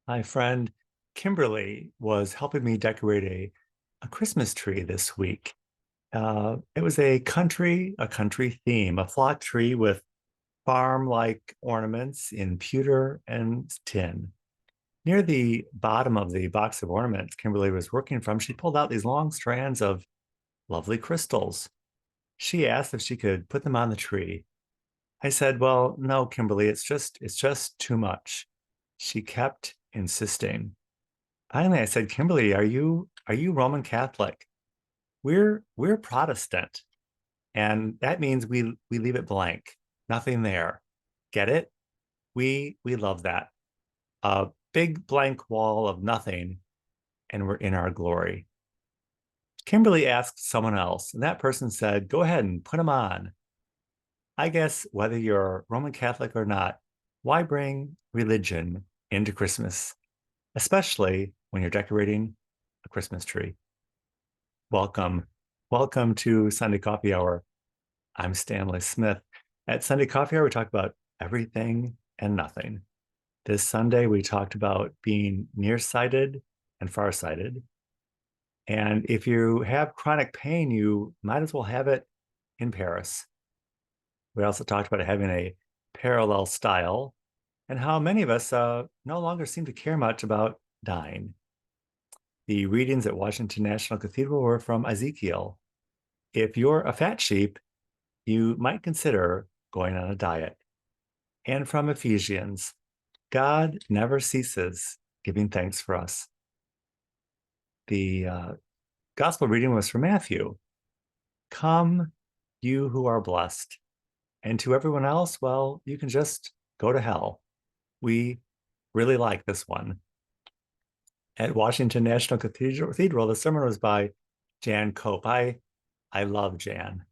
My friend Kimberly was helping me decorate a Christmas tree this week. It was a country theme, a flock tree with farm-like ornaments in pewter and tin. Near the bottom of the box of ornaments Kimberly was working from, she pulled out these long strands of lovely crystals. She asked if she could put them on the tree. I said, "Well, no, Kimberly, it's just too much." She kept insisting. Finally, I said, "Kimberly, are you Roman Catholic? We're Protestant, and that means we leave it blank, nothing there. Get it? We love that. A big blank wall of nothing, and we're in our glory." Kimberly asked someone else, and that person said, "Go ahead and put them on." I guess whether you're Roman Catholic or not, why bring religion into Christmas, especially when you're decorating a Christmas tree? Welcome. Welcome to Sunday Coffee Hour. I'm Stanley Smith. At Sunday Coffee Hour, we talk about everything and nothing. This Sunday, we talked about being nearsighted and farsighted. And if you have chronic pain, you might as well have it in Paris. We also talked about having a parallel style and how many of us no longer seem to care much about dying. The readings at Washington National Cathedral were from Ezekiel. If you're a fat sheep, you might consider going on a diet. And from Ephesians, God never ceases giving thanks for us. The gospel reading was from Matthew. Come, you who are blessed. And to everyone else, well, you can just go to hell. We really like this one. At Washington National Cathedral, the sermon was by Jan Cope. I love Jan.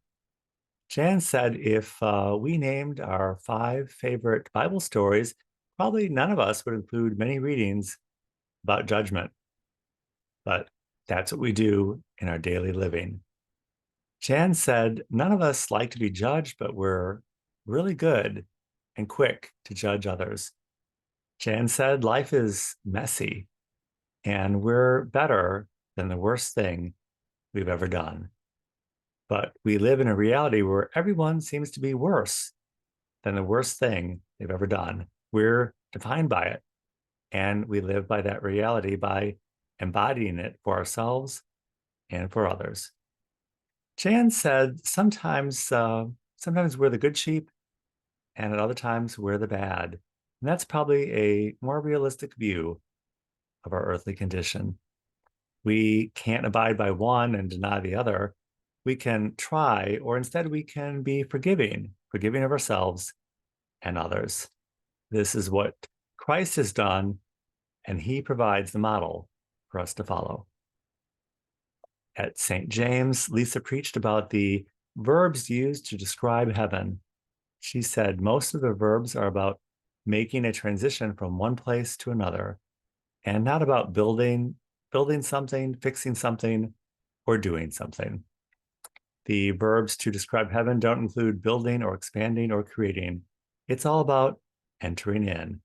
Jan said if we named our 5 favorite Bible stories, probably none of us would include many readings about judgment. But that's what we do in our daily living. Jan said none of us like to be judged, but we're really good and quick to judge others. Jan said life is messy and we're better than the worst thing we've ever done. But we live in a reality where everyone seems to be worse than the worst thing they've ever done. We're defined by it, and we live by that reality by embodying it for ourselves and for others. Jan said sometimes we're the good sheep, and at other times we're the bad. And that's probably a more realistic view of our earthly condition. We can't abide by one and deny the other. We can try, or instead we can be forgiving of ourselves and others. This is what Christ has done, and he provides the model for us to follow. At St. James, Lisa preached about the verbs used to describe heaven. She said most of the verbs are about making a transition from one place to another, and not about building something, fixing something, or doing something. The verbs to describe heaven don't include building or expanding or creating. It's all about entering in,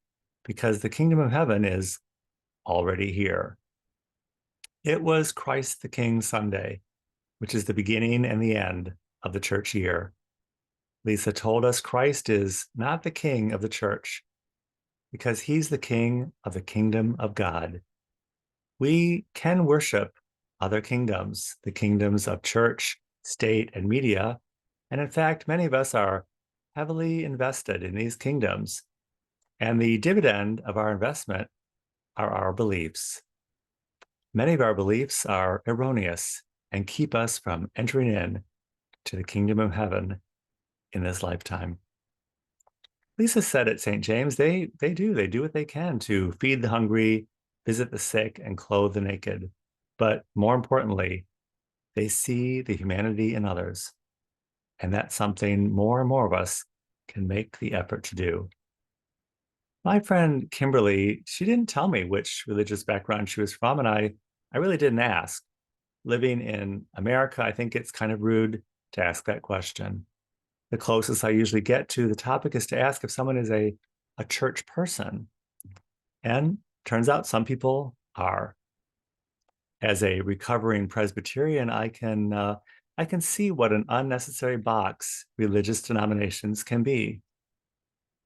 because the kingdom of heaven is already here. It was Christ the King Sunday, which is the beginning and the end of the church year. Lisa told us Christ is not the king of the church because he's the king of the kingdom of God. We can worship other kingdoms, the kingdoms of church, state, and media. And in fact, many of us are heavily invested in these kingdoms. And the dividend of our investment are our beliefs. Many of our beliefs are erroneous and keep us from entering in to the kingdom of heaven in this lifetime. Lisa said at St. James, they do what they can to feed the hungry, visit the sick, and clothe the naked. But more importantly, they see the humanity in others. And that's something more and more of us can make the effort to do. My friend Kimberly, she didn't tell me which religious background she was from, and I really didn't ask. Living in America, I think it's kind of rude to ask that question. The closest I usually get to the topic is to ask if someone is a church person. And Turns out some people are. As a recovering Presbyterian, I can see what an unnecessary box religious denominations can be.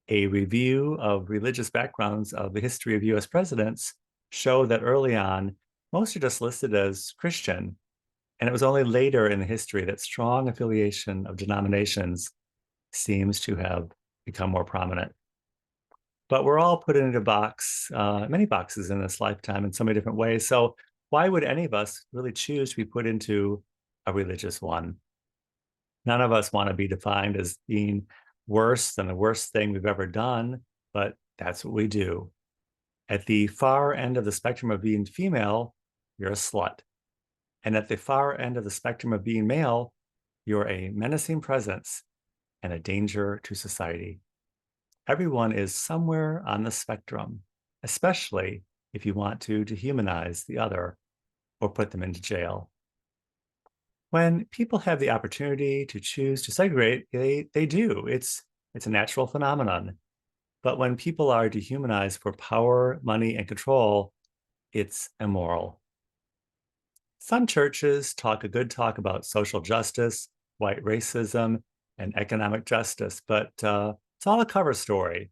A review of religious backgrounds of the history of US presidents show that early on, most are just listed as Christian, and it was only later in the history that strong affiliation of denominations seems to have become more prominent. But we're all put into many boxes in this lifetime in so many different ways. So why would any of us really choose to be put into a religious one? None of us want to be defined as being worse than the worst thing we've ever done, but that's what we do. At the far end of the spectrum of being female, you're a slut. And at the far end of the spectrum of being male, you're a menacing presence and a danger to society. Everyone is somewhere on the spectrum, especially if you want to dehumanize the other or put them into jail. When people have the opportunity to choose to segregate, they do. It's a natural phenomenon. But when people are dehumanized for power, money, and control, it's immoral. Some churches talk a good talk about social justice, white racism, and economic justice, but it's all a cover story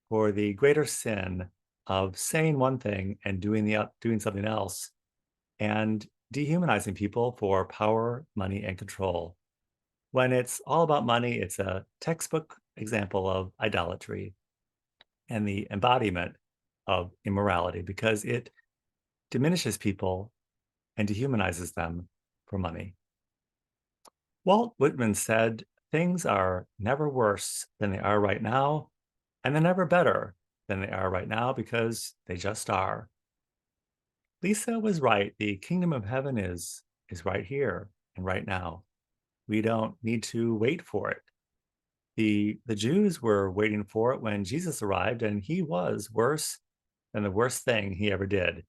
for the greater sin of saying one thing and doing something else, and dehumanizing people for power, money, and control. When it's all about money, it's a textbook example of idolatry and the embodiment of immorality because it diminishes people and dehumanizes them for money. Walt Whitman said, "Things are never worse than they are right now, and they're never better than they are right now because they just are." Lisa was right. The kingdom of heaven is right here and right now. We don't need to wait for it. The Jews were waiting for it when Jesus arrived, and he was worse than the worst thing he ever did.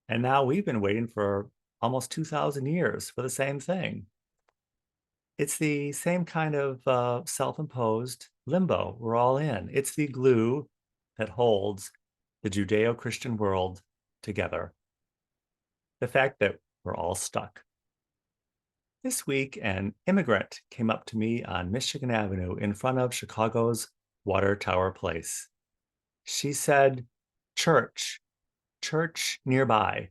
And now we've been waiting for almost 2,000 years for the same thing. It's the same kind of self-imposed limbo we're all in. It's the glue that holds the Judeo-Christian world together. The fact that we're all stuck. This week, an immigrant came up to me on Michigan Avenue in front of Chicago's Water Tower Place. She said, "Church, church nearby."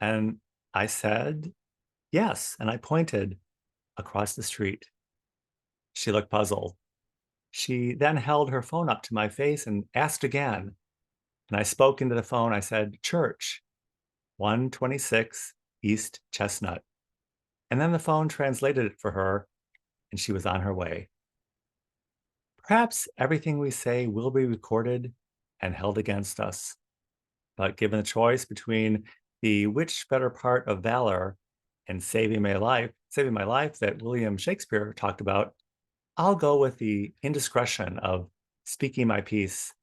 And I said, "Yes." And I pointed across the street. She looked puzzled. She then held her phone up to my face and asked again. And I spoke into the phone. I said, "Church, 126 East Chestnut." And then the phone translated it for her, and she was on her way. Perhaps everything we say will be recorded and held against us. But given the choice between the which better part of valor and saving my life that William Shakespeare talked about, I'll go with the indiscretion of speaking my piece.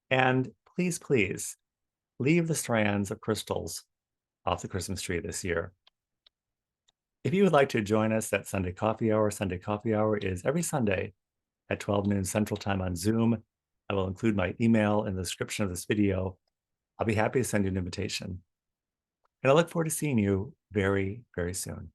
And please, please, leave the strands of crystals off the Christmas tree this year. If you would like to join us at Sunday Coffee Hour is every Sunday at 12 noon Central Time on Zoom. I will include my email in the description of this video. I'll be happy to send you an invitation. And I look forward to seeing you very, very soon.